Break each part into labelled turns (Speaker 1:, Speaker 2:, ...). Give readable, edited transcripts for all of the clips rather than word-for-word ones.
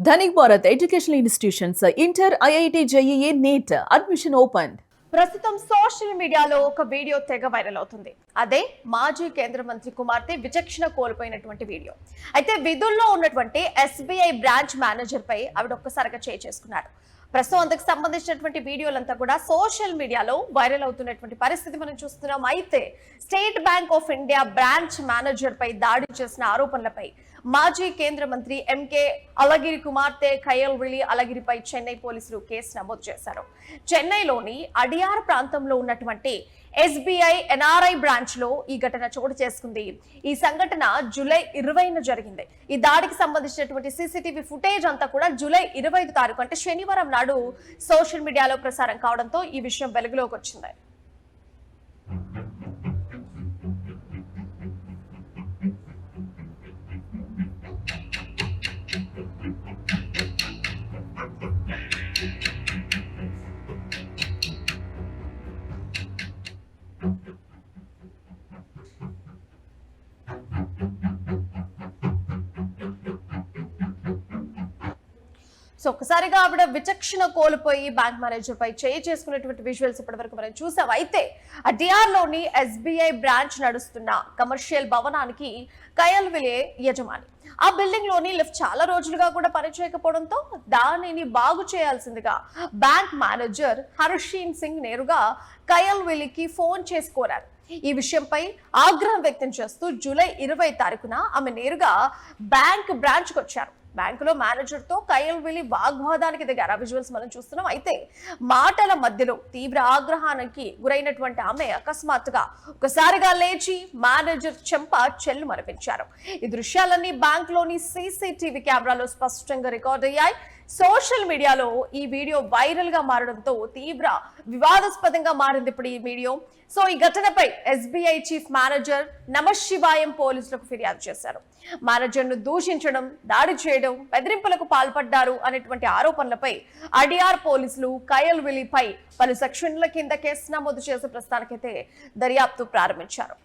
Speaker 1: Dhanik Bharat educational institutions inter IIT JEE NEET admission open.
Speaker 2: ప్రస్తుతం social మీడియాలో ఒక వీడియో తెగ వైరల్ అవుతుంది. అదే మాజీ కేంద్ర మంత్రి కుమార్తె విచక్షణ కోల్పోయినటువంటి వీడియో. అయితే విధుల్లో ఉన్నటువంటి ఎస్బీఐ బ్రాంచ్ మేనేజర్ పై ఆవిడ ఒక్కసారిగా చేసుకున్నారు. ప్రస్తుతం అందుకు సంబంధించినటువంటి వీడియోలంతా కూడా సోషల్ మీడియాలో వైరల్ అవుతున్నటువంటి పరిస్థితి మనం చూస్తున్నాం. అయితే State Bank of India branch manager పై దాడి చేసిన ఆరోపణలపై మాజీ కేంద్ర మంత్రి ఎంకే అలగిరి కుమార్తె కయల్విలి అలగిరిపై చెన్నై పోలీసులు కేసు నమోదు చేశారు. చెన్నైలోని అడియార్ ప్రాంతంలో ఉన్నటువంటి ఎస్బీఐ ఎన్ఆర్ఐ బ్రాంచ్ లో ఈ ఘటన చోటు చేసుకుంది. ఈ సంఘటన జూలై 20న జరిగింది. ఈ దాడికి సంబంధించినటువంటి సీసీటీవీ ఫుటేజ్ అంతా కూడా జూలై 25 తారీఖు అంటే శనివారం నాడు సోషల్ మీడియాలో ప్రసారం కావడంతో ఈ విషయం వెలుగులోకి వచ్చింది. సో ఒక్కసారిగా ఆవిడ విచక్షణ కోల్పోయి బ్యాంక్ మేనేజర్ పై చేసుకున్నటువంటి విజువల్స్ ఇప్పటి వరకు మనం చూసాం. అయితే డిఆర్ లోని ఎస్బీఐ బ్రాంచ్ నడుస్తున్న కమర్షియల్ భవనానికి కయల్విలే యజమాని. ఆ బిల్డింగ్ లోని లిఫ్ట్ చాలా రోజులుగా కూడా పనిచేయకపోవడంతో దానిని బాగు చేయాల్సిందిగా బ్యాంక్ మేనేజర్ హర్షీన్ సింగ్ నేరుగా కయల్విలికి ఫోన్ చేసి కోరారు. ఈ విషయంపై ఆగ్రహం వ్యక్తం చేస్తూ జూలై 20 తారీఖున ఆమె నేరుగా బ్యాంక్ బ్రాంచ్ కు వచ్చారు. బ్యాంకులో మేనేజర్ తో కయల్విలి వాగ్వాదానికి దిగారు. ఆ విజువల్స్ మనం చూస్తున్నాం. అయితే మాటల మధ్యలో తీవ్ర ఆగ్రహానికి గురైనటువంటి ఆమె అకస్మాత్తుగా ఒకసారిగా లేచి మేనేజర్ చెంప చెల్లు మరిపించారు. ఈ దృశ్యాలన్నీ బ్యాంక్ లోని సీసీటీవీ కెమెరాలో స్పష్టంగా రికార్డ్ అయ్యాయి. సోషల్ మీడియాలో ఈ వీడియో వైరల్ గా మారడంతో తీవ్ర వివాదాస్పదంగా మారింది ఇప్పుడు ఈ వీడియో. సో ఈ ఘటనపై ఎస్బీఐ చీఫ్ మేనేజర్ నమశివాయం పోలీసులకు ఫిర్యాదు చేశారు. మేనేజర్ ను దూషించడం, దాడి చేయడం, బెదిరింపులకు పాల్పడ్డారు అనేటువంటి ఆరోపణలపై అడియార్ పోలీసులు కయల్విలిపై పలు సెక్షన్ల కింద కేసు నమోదు చేసి ప్రస్తుతానికైతే దర్యాప్తు ప్రారంభించారు.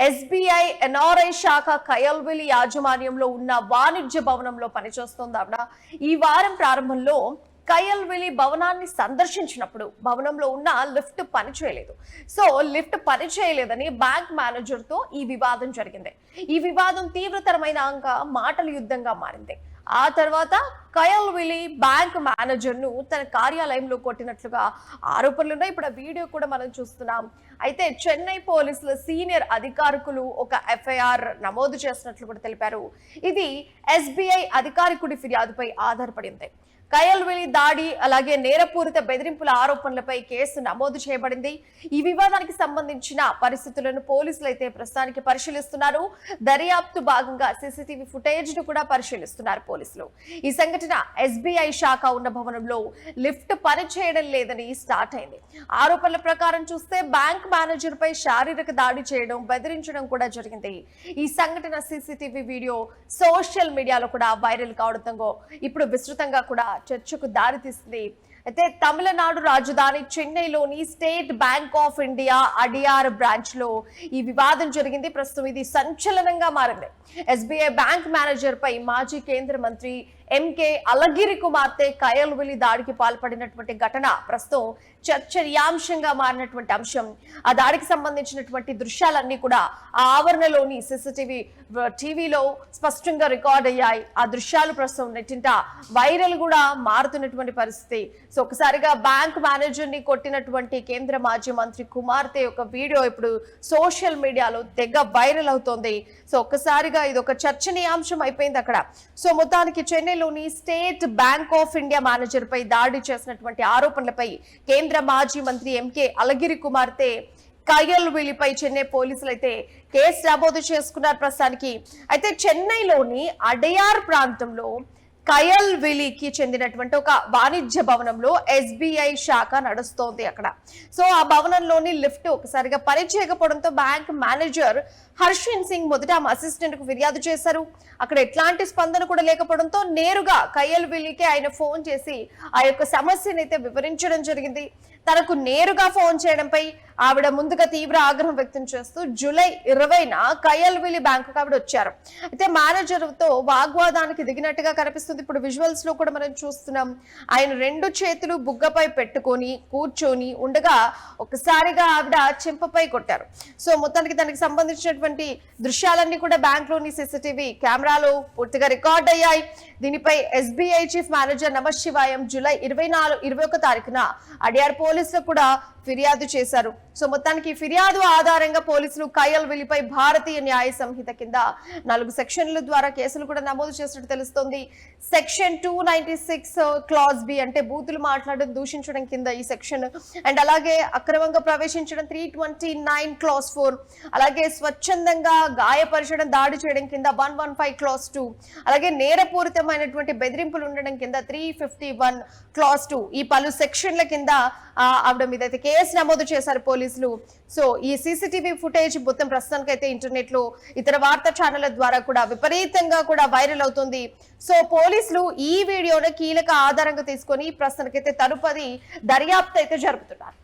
Speaker 2: ఎస్బీఐ ఎన్ఆర్ఐ శాఖ కయల్విలి యాజమాన్యంలో ఉన్న వాణిజ్య భవనంలో పనిచేస్తోంది ఆవిడ. ఈ వారం ప్రారంభంలో కయల్విలి భవనాన్ని సందర్శించినప్పుడు భవనంలో ఉన్న లిఫ్ట్ పనిచేయలేదు. సో లిఫ్ట్ పనిచేయలేదని బ్యాంక్ మేనేజర్ తో ఈ వివాదం జరిగింది. ఈ వివాదం తీవ్రతరమైన మాటల యుద్ధంగా మారింది. ఆ తర్వాత కయల్విలి బ్యాంక్ మేనేజర్ ను తన కార్యాలయంలో కొట్టినట్లుగా ఆరోపణలున్నాయి. ఇప్పుడు ఆ వీడియో కూడా మనం చూస్తున్నాం. అయితే చెన్నై పోలీసుల సీనియర్ అధికారులు ఒక ఎఫ్ఐఆర్ నమోదు చేసినట్లు కూడా తెలిపారు. ఇది ఎస్బీఐ అధికారికుడి ఫిర్యాదుపై ఆధారపడింది. కయల్విలి దాడి అలాగే నేరపూరిత బెదిరింపుల ఆరోపణలపై కేసు నమోదు చేయబడింది. ఈ వివాదానికి సంబంధించిన పరిస్థితులను పోలీసులు అయితే ప్రస్తుతానికి పరిశీలిస్తున్నారు. దర్యాప్తు భాగంగా సీసీటీవీ ఫుటేజ్ ను కూడా పరిశీలిస్తున్నారు పోలీసులు. ఈ సంఘటన ఎస్బీఐ శాఖ ఉన్న భవనంలో లిఫ్ట్ పనిచేయడం లేదని స్టార్ట్ అయింది. ఆరోపణల ప్రకారం చూస్తే బ్యాంక్ మేనేజర్ పై శారీరక దాడి చేయడం, బెదిరించడం కూడా జరిగింది. ఈ సంఘటన సీసీటీవీ వీడియో సోషల్ మీడియాలో కూడా వైరల్ కావడంతో ఇప్పుడు విస్తృతంగా కూడా చర్చకు దారితీస్తుంది. అయితే తమిళనాడు రాజధాని చెన్నైలోని State Bank of India Adyar branch లో ఈ వివాదం జరిగింది. ప్రస్తుతం ఇది సంచలనంగా మారింది. ఎస్బీఐ బ్యాంక్ మేనేజర్ పై మాజీ కేంద్ర మంత్రి ఎంకే అలగిరి కుమార్తె కయల్విలి దాడికి పాల్పడినటువంటి ఘటన ప్రస్తుతం చర్చనీయాంశంగా మారినటువంటి అంశం. ఆ దాడికి సంబంధించినటువంటి దృశ్యాలన్నీ కూడా ఆ ఆవరణలోని సీసీటీవీ టీవీలో స్పష్టంగా రికార్డ్ అయ్యాయి. ఆ దృశ్యాలు ప్రస్తుతం నెట్టింట వైరల్ కూడా మారుతున్నటువంటి పరిస్థితి. సో ఒకసారిగా బ్యాంక్ మేనేజర్ ని కొట్టినటువంటి కేంద్ర మాజీ మంత్రి కుమార్తె యొక్క వీడియో ఇప్పుడు సోషల్ మీడియాలో తెగ వైరల్ అవుతోంది. సో ఒక్కసారిగా ఇది ఒక చర్చనీయాంశం అయిపోయింది అక్కడ. సో మొత్తానికి చెన్నైలోని State Bank of India manager పై దాడి చేసినటువంటి ఆరోపణలపై కేంద్ర మాజీ మంత్రి ఎంకే అలగిరి కుమార్తె కయల్విలిపై చెన్నై పోలీసులు అయితే కేసు నమోదు చేసుకున్నారు ప్రస్తుతానికి. అయితే చెన్నైలోని అడయార్ ప్రాంతంలో కయల్విలికి చెందినటువంటి ఒక వాణిజ్య భవనంలో ఎస్బీఐ శాఖ నడుస్తోంది అక్కడ. సో ఆ భవనంలోని లిఫ్ట్ ఒకసారిగా పనిచేయకపోవడంతో బ్యాంక్ మేనేజర్ హర్షీన్ సింగ్ మొదట అసిస్టెంట్ కు ఫిర్యాదు చేశారు. అక్కడ ఎట్లాంటి స్పందన కూడా లేకపోవడంతో నేరుగా కయల్విలికి ఆయన ఫోన్ చేసి ఆ యొక్క సమస్యను అయితే వివరించడం జరిగింది. తనకు నేరుగా ఫోన్ చేయడంపై ఆవిడ ముందుగా తీవ్ర ఆగ్రహం వ్యక్తం చేస్తూ జూలై 20న కయల్విలి బ్యాంకుకు ఆవిడ వచ్చారు. అయితే మేనేజర్ తో వాగ్వాదానికి దిగినట్టుగా కనిపిస్తుంది. ఇప్పుడు విజువల్స్ లో కూడా మనం చూస్తున్నాం. ఆయన 2 చేతులు బుగ్గపై పెట్టుకొని కూర్చొని ఉండగా ఒకసారిగా ఆవిడ చెంపపై కొట్టారు. సో మొత్తానికి దానికి సంబంధించినటువంటి దృశ్యాలన్నీ కూడా బ్యాంక్ లోని సీసీటీవీ కెమెరాలో పూర్తిగా రికార్డ్ అయ్యాయి. దీనిపై ఎస్బీఐ చీఫ్ మేనేజర్ నమశివాయం జూలై 21 తారీఖున అడియార్ పోలీసులకు కూడా ఫిర్యాదు చేశారు. సో మొత్తానికి ఫిర్యాదు ఆధారంగా పోలీసులు కయల్విలిపై భారతీయ న్యాయ సంహిత కింద 4 సెక్షన్ల ద్వారా కేసులు కూడా నమోదు చేసినట్టు తెలుస్తోంది. సెక్షన్ 296 క్లాజ్ బి అంటే బూతులు మాట్లాడడం, దూషించడం కింద ఈ సెక్షన్, అండ్ అలాగే అక్రమంగా ప్రవేశించడం 329 క్లాజ్ 4, అలాగే స్వచ్ఛందంగా గాయపరచడం, దాడి చేయడం కింద 115 క్లాజ్ 2, అలాగే నేరపూరితమైనటువంటి బెదిరింపులు ఉండడం కింద 351 క్లాజ్ 2. ఈ పలు సెక్షన్ల కింద ఆవిడ మీద అయితే కేసు నమోదు చేశారు పోలీసులు. సో ఈ సీసీటీవీ ఫుటేజ్ మొత్తం ప్రస్తుతానికైతే ఇంటర్నెట్ లో ఇతర వార్తా ఛానళ్ల ద్వారా కూడా విపరీతంగా కూడా వైరల్ అవుతుంది. సో పోలీసులు ఈ వీడియోను కీలక ఆధారంగా తీసుకొని ప్రస్తుతానికైతే తదుపరి దర్యాప్తు అయితే జరుపుతున్నారు.